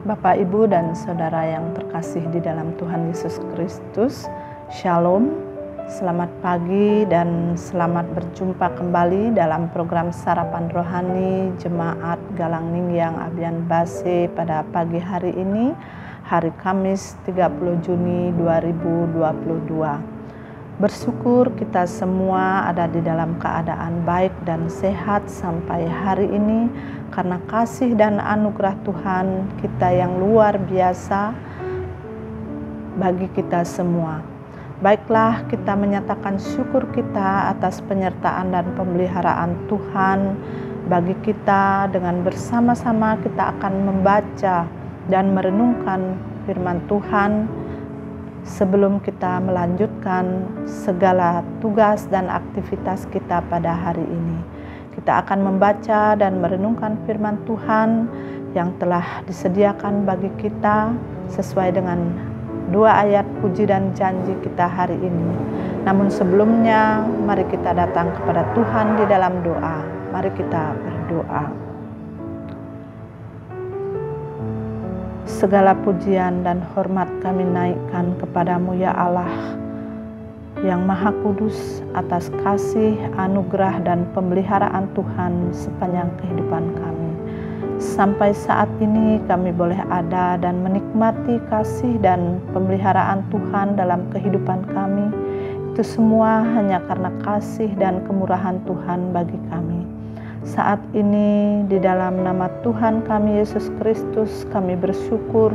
Bapak, Ibu, dan Saudara yang terkasih di dalam Tuhan Yesus Kristus, Shalom, selamat pagi dan selamat berjumpa kembali dalam program Sarapan Rohani Jemaat Galangning yang Abian Base pada pagi hari ini, hari Kamis 30 Juni 2022. Bersyukur kita semua ada di dalam keadaan baik dan sehat sampai hari ini karena kasih dan anugerah Tuhan kita yang luar biasa bagi kita semua. Baiklah, kita menyatakan syukur kita atas penyertaan dan pemeliharaan Tuhan bagi kita. Dengan bersama-sama kita akan membaca dan merenungkan firman Tuhan sebelum kita melanjutkan segala tugas dan aktivitas kita pada hari ini. Kita akan membaca dan merenungkan firman Tuhan yang telah disediakan bagi kita sesuai dengan 2 ayat puji dan janji kita hari ini. Namun sebelumnya, mari kita datang kepada Tuhan di dalam doa. Mari kita berdoa. Segala pujian dan hormat kami naikkan kepadamu ya Allah yang Maha Kudus atas kasih, anugerah dan pemeliharaan Tuhan sepanjang kehidupan kami. Sampai saat ini kami boleh ada dan menikmati kasih dan pemeliharaan Tuhan dalam kehidupan kami. Itu semua hanya karena kasih dan kemurahan Tuhan bagi kami. Saat ini di dalam nama Tuhan kami Yesus Kristus kami bersyukur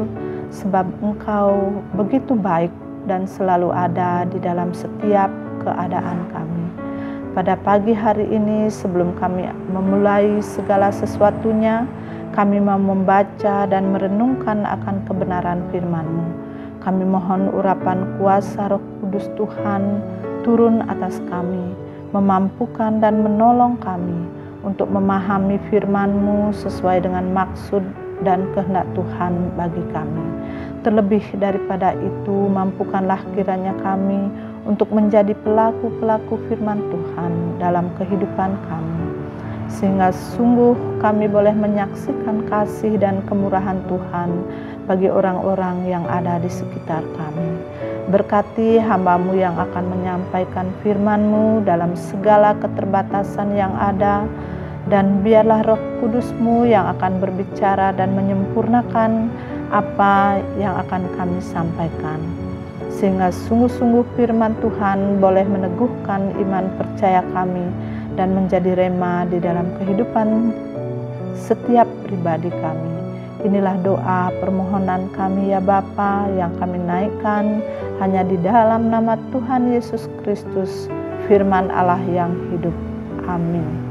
sebab Engkau begitu baik dan selalu ada di dalam setiap keadaan kami. Pada pagi hari ini sebelum kami memulai segala sesuatunya, kami mau membaca dan merenungkan akan kebenaran firman-Mu. Kami mohon urapan kuasa Roh Kudus Tuhan turun atas kami, memampukan dan menolong kami untuk memahami firman-Mu sesuai dengan maksud dan kehendak Tuhan bagi kami. Terlebih daripada itu, mampukanlah kiranya kami untuk menjadi pelaku-pelaku firman Tuhan dalam kehidupan kami, sehingga sungguh kami boleh menyaksikan kasih dan kemurahan Tuhan bagi orang-orang yang ada di sekitar kami. Berkati hamba-Mu yang akan menyampaikan firman-Mu dalam segala keterbatasan yang ada, dan biarlah Roh Kudus-Mu yang akan berbicara dan menyempurnakan apa yang akan kami sampaikan, sehingga sungguh-sungguh firman Tuhan boleh meneguhkan iman percaya kami dan menjadi rema di dalam kehidupan setiap pribadi kami. Inilah doa permohonan kami ya Bapa yang kami naikkan hanya di dalam nama Tuhan Yesus Kristus, firman Allah yang hidup. Amin.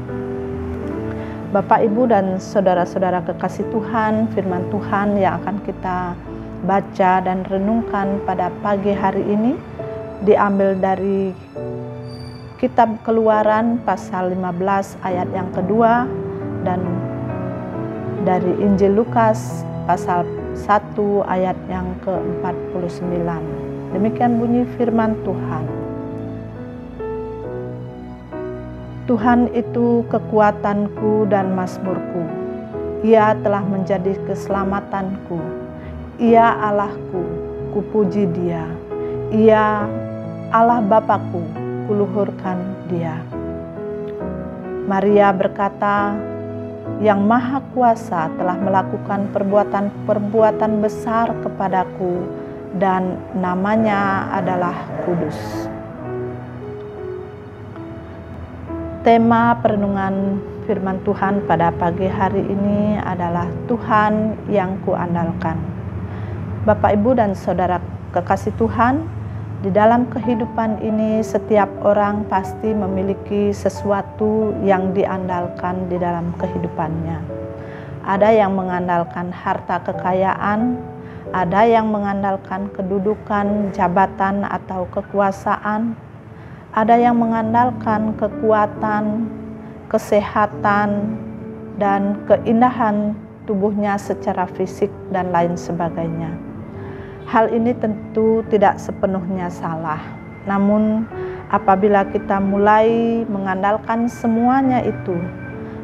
Bapak, Ibu, dan saudara-saudara kekasih Tuhan, firman Tuhan yang akan kita baca dan renungkan pada pagi hari ini diambil dari Kitab Keluaran pasal 15 ayat yang kedua dan dari Injil Lukas pasal 1 ayat yang ke-49. Demikian bunyi firman Tuhan. Tuhan itu kekuatanku dan mazmurku. Ia telah menjadi keselamatanku. Ia Allahku, kupuji Dia. Ia Allah Bapakku, kuluhurkan Dia. Maria berkata, Yang Maha Kuasa telah melakukan perbuatan-perbuatan besar kepadaku dan namanya adalah Kudus. Tema perenungan firman Tuhan pada pagi hari ini adalah Tuhan yang kuandalkan. Bapak, Ibu, dan saudara kekasih Tuhan, di dalam kehidupan ini setiap orang pasti memiliki sesuatu yang diandalkan di dalam kehidupannya. Ada yang mengandalkan harta kekayaan, ada yang mengandalkan kedudukan, jabatan, atau kekuasaan. Ada yang mengandalkan kekuatan, kesehatan, dan keindahan tubuhnya secara fisik dan lain sebagainya. Hal ini tentu tidak sepenuhnya salah. Namun apabila kita mulai mengandalkan semuanya itu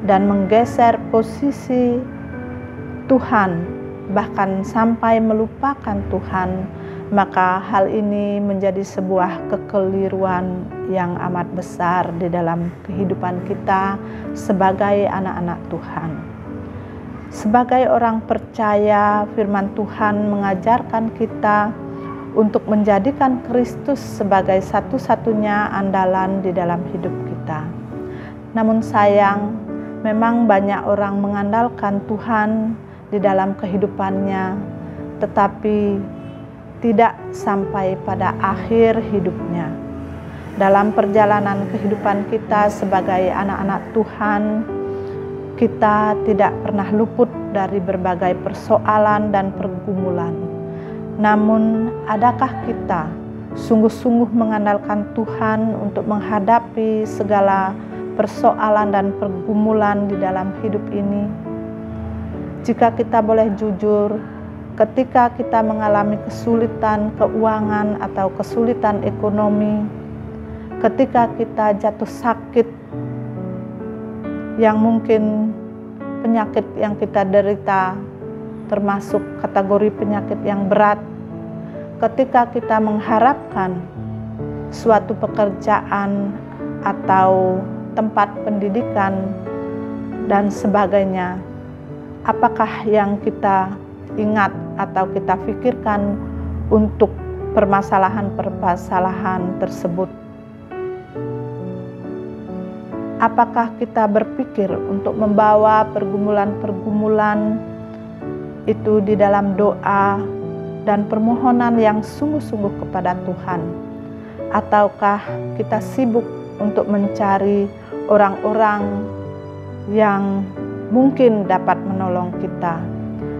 dan menggeser posisi Tuhan, bahkan sampai melupakan Tuhan, maka hal ini menjadi sebuah kekeliruan yang amat besar di dalam kehidupan kita sebagai anak-anak Tuhan. Sebagai orang percaya, firman Tuhan mengajarkan kita untuk menjadikan Kristus sebagai satu-satunya andalan di dalam hidup kita. Namun sayang, memang banyak orang mengandalkan Tuhan di dalam kehidupannya, tetapi tidak sampai pada akhir hidupnya. Dalam perjalanan kehidupan kita sebagai anak-anak Tuhan, kita tidak pernah luput dari berbagai persoalan dan pergumulan. Namun, adakah kita sungguh-sungguh mengandalkan Tuhan untuk menghadapi segala persoalan dan pergumulan di dalam hidup ini? Jika kita boleh jujur, ketika kita mengalami kesulitan keuangan atau kesulitan ekonomi, ketika kita jatuh sakit, yang mungkin penyakit yang kita derita termasuk kategori penyakit yang berat, ketika kita mengharapkan suatu pekerjaan atau tempat pendidikan dan sebagainya, apakah yang kita ingat atau kita pikirkan untuk permasalahan-permasalahan tersebut? Apakah kita berpikir untuk membawa pergumulan-pergumulan itu di dalam doa dan permohonan yang sungguh-sungguh kepada Tuhan? Ataukah kita sibuk untuk mencari orang-orang yang mungkin dapat menolong kita?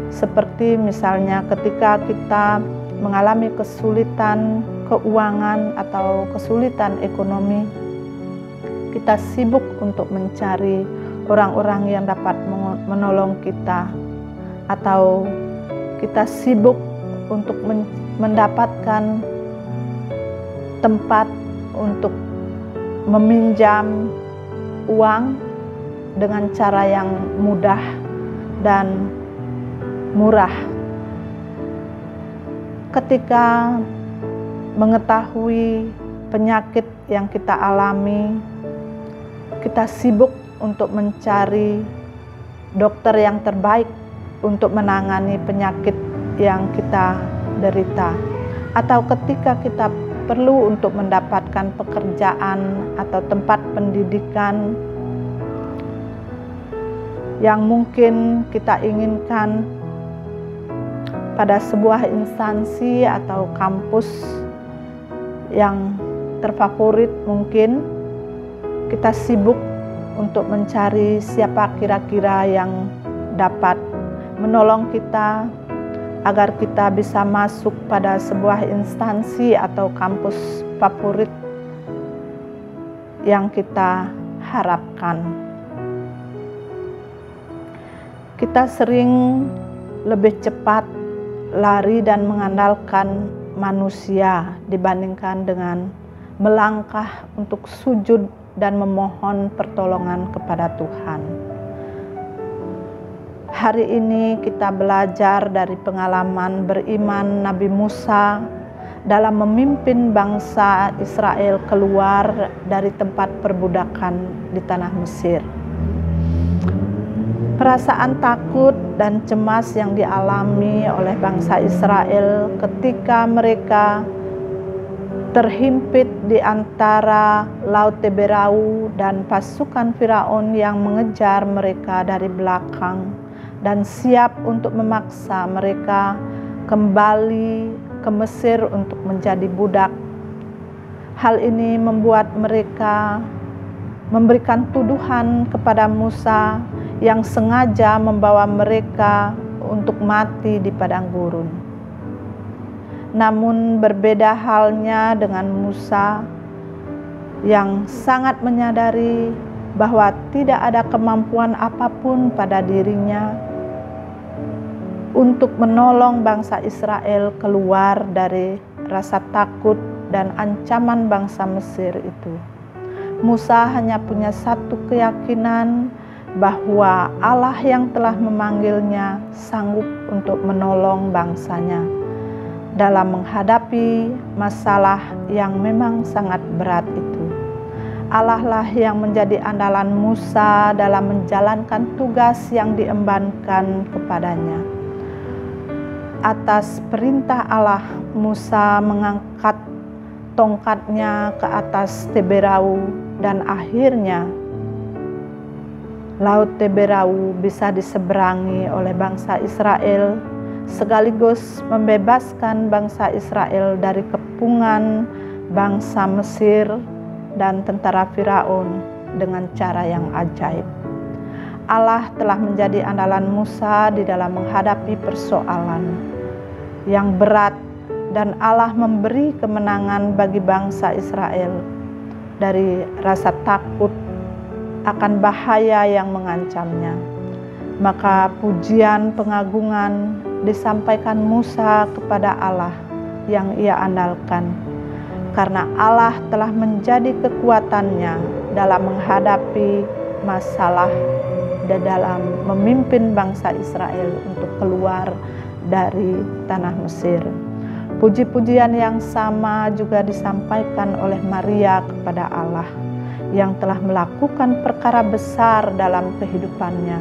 Seperti misalnya ketika kita mengalami kesulitan keuangan atau kesulitan ekonomi, kita sibuk untuk mencari orang-orang yang dapat menolong kita, atau kita sibuk untuk mendapatkan tempat untuk meminjam uang dengan cara yang mudah dan murah. Ketika mengetahui penyakit yang kita alami, kita sibuk untuk mencari dokter yang terbaik untuk menangani penyakit yang kita derita. Atau ketika kita perlu untuk mendapatkan pekerjaan atau tempat pendidikan yang mungkin kita inginkan pada sebuah instansi atau kampus yang terfavorit, mungkin kita sibuk untuk mencari siapa kira-kira yang dapat menolong kita agar kita bisa masuk pada sebuah instansi atau kampus favorit yang kita harapkan. Kita sering lebih cepat lari dan mengandalkan manusia dibandingkan dengan melangkah untuk sujud dan memohon pertolongan kepada Tuhan. Hari ini kita belajar dari pengalaman beriman Nabi Musa dalam memimpin bangsa Israel keluar dari tempat perbudakan di tanah Mesir. Perasaan takut dan cemas yang dialami oleh bangsa Israel ketika mereka terhimpit di antara Laut Teberau dan pasukan Firaun yang mengejar mereka dari belakang dan siap untuk memaksa mereka kembali ke Mesir untuk menjadi budak. Hal ini membuat mereka memberikan tuduhan kepada Musa yang sengaja membawa mereka untuk mati di padang gurun. Namun berbeda halnya dengan Musa yang sangat menyadari bahwa tidak ada kemampuan apapun pada dirinya untuk menolong bangsa Israel keluar dari rasa takut dan ancaman bangsa Mesir itu. Musa hanya punya satu keyakinan, bahwa Allah yang telah memanggilnya sanggup untuk menolong bangsanya dalam menghadapi masalah yang memang sangat berat itu. Allah lah yang menjadi andalan Musa dalam menjalankan tugas yang diembankan kepadanya. Atas perintah Allah, Musa mengangkat tongkatnya ke atas Teberau dan akhirnya Laut Teberau bisa diseberangi oleh bangsa Israel, sekaligus membebaskan bangsa Israel dari kepungan bangsa Mesir dan tentara Firaun dengan cara yang ajaib. Allah telah menjadi andalan Musa di dalam menghadapi persoalan yang berat, dan Allah memberi kemenangan bagi bangsa Israel dari rasa takut akan bahaya yang mengancamnya. Maka pujian pengagungan disampaikan Musa kepada Allah yang ia andalkan, karena Allah telah menjadi kekuatannya dalam menghadapi masalah dan dalam memimpin bangsa Israel untuk keluar dari tanah Mesir. Puji-pujian yang sama juga disampaikan oleh Maria kepada Allah yang telah melakukan perkara besar dalam kehidupannya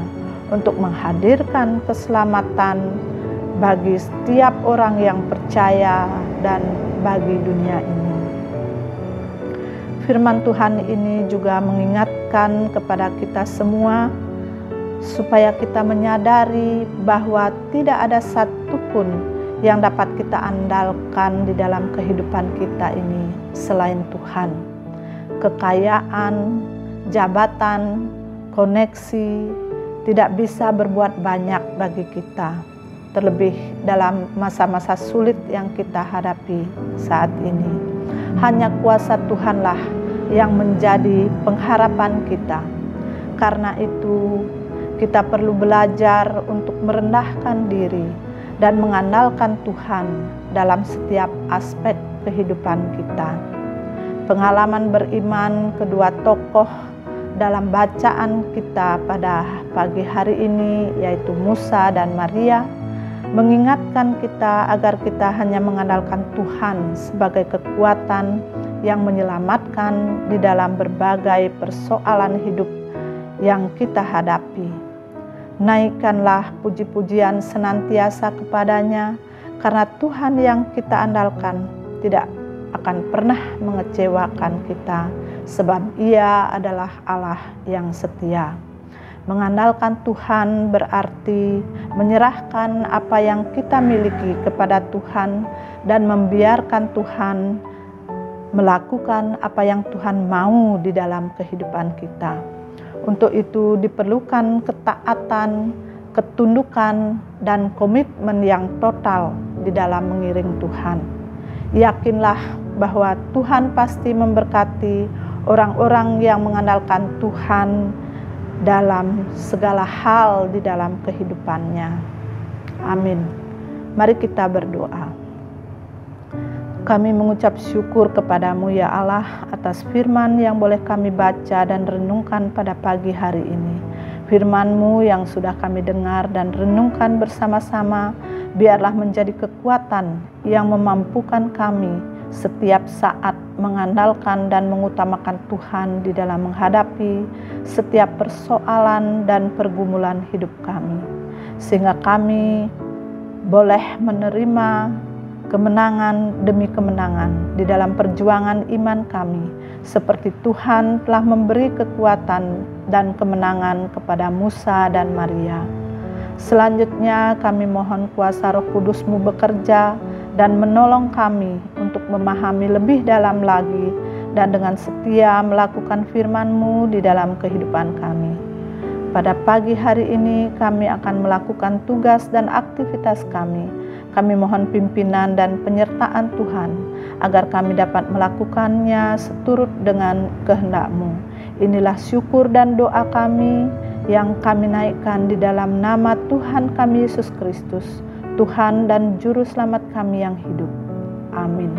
untuk menghadirkan keselamatan bagi setiap orang yang percaya dan bagi dunia ini. Firman Tuhan ini juga mengingatkan kepada kita semua supaya kita menyadari bahwa tidak ada satupun yang dapat kita andalkan di dalam kehidupan kita ini selain Tuhan. Kekayaan, jabatan, koneksi tidak bisa berbuat banyak bagi kita, terlebih dalam masa-masa sulit yang kita hadapi saat ini. Hanya kuasa Tuhanlah yang menjadi pengharapan kita. Karena itu, kita perlu belajar untuk merendahkan diri dan mengandalkan Tuhan dalam setiap aspek kehidupan kita. Pengalaman beriman kedua tokoh dalam bacaan kita pada pagi hari ini, yaitu Musa dan Maria, mengingatkan kita agar kita hanya mengandalkan Tuhan sebagai kekuatan yang menyelamatkan di dalam berbagai persoalan hidup yang kita hadapi. Naikkanlah puji-pujian senantiasa kepadanya, karena Tuhan yang kita andalkan tidak akan pernah mengecewakan kita, sebab Ia adalah Allah yang setia. Mengandalkan Tuhan berarti menyerahkan apa yang kita miliki kepada Tuhan dan membiarkan Tuhan melakukan apa yang Tuhan mau di dalam kehidupan kita. Untuk itu diperlukan ketaatan, ketundukan, dan komitmen yang total di dalam mengiring Tuhan. Yakinlah bahwa Tuhan pasti memberkati orang-orang yang mengandalkan Tuhan dalam segala hal di dalam kehidupannya. Amin. Mari kita berdoa. Kami mengucap syukur kepadamu ya Allah atas firman yang boleh kami baca dan renungkan pada pagi hari ini. Firman-Mu yang sudah kami dengar dan renungkan bersama-sama, biarlah menjadi kekuatan yang memampukan kami setiap saat mengandalkan dan mengutamakan Tuhan di dalam menghadapi setiap persoalan dan pergumulan hidup kami, sehingga kami boleh menerima kemenangan demi kemenangan di dalam perjuangan iman kami, seperti Tuhan telah memberi kekuatan dan kemenangan kepada Musa dan Maria. Selanjutnya kami mohon kuasa Roh Kudus-Mu bekerja dan menolong kami untuk memahami lebih dalam lagi dan dengan setia melakukan firman-Mu di dalam kehidupan kami. Pada pagi hari ini kami akan melakukan tugas dan aktivitas kami. Kami mohon pimpinan dan penyertaan Tuhan agar kami dapat melakukannya seturut dengan kehendak-Mu. Inilah syukur dan doa kami yang kami naikkan di dalam nama Tuhan kami Yesus Kristus, Tuhan dan Juru Selamat kami yang hidup. Amin.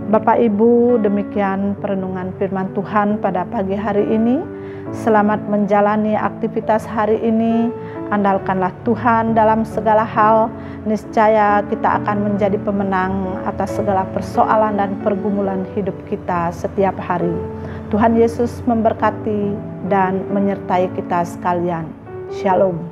Bapak Ibu, demikian perenungan firman Tuhan pada pagi hari ini. Selamat menjalani aktivitas hari ini. Andalkanlah Tuhan dalam segala hal. Niscaya kita akan menjadi pemenang atas segala persoalan dan pergumulan hidup kita setiap hari. Tuhan Yesus memberkati dan menyertai kita sekalian. Shalom.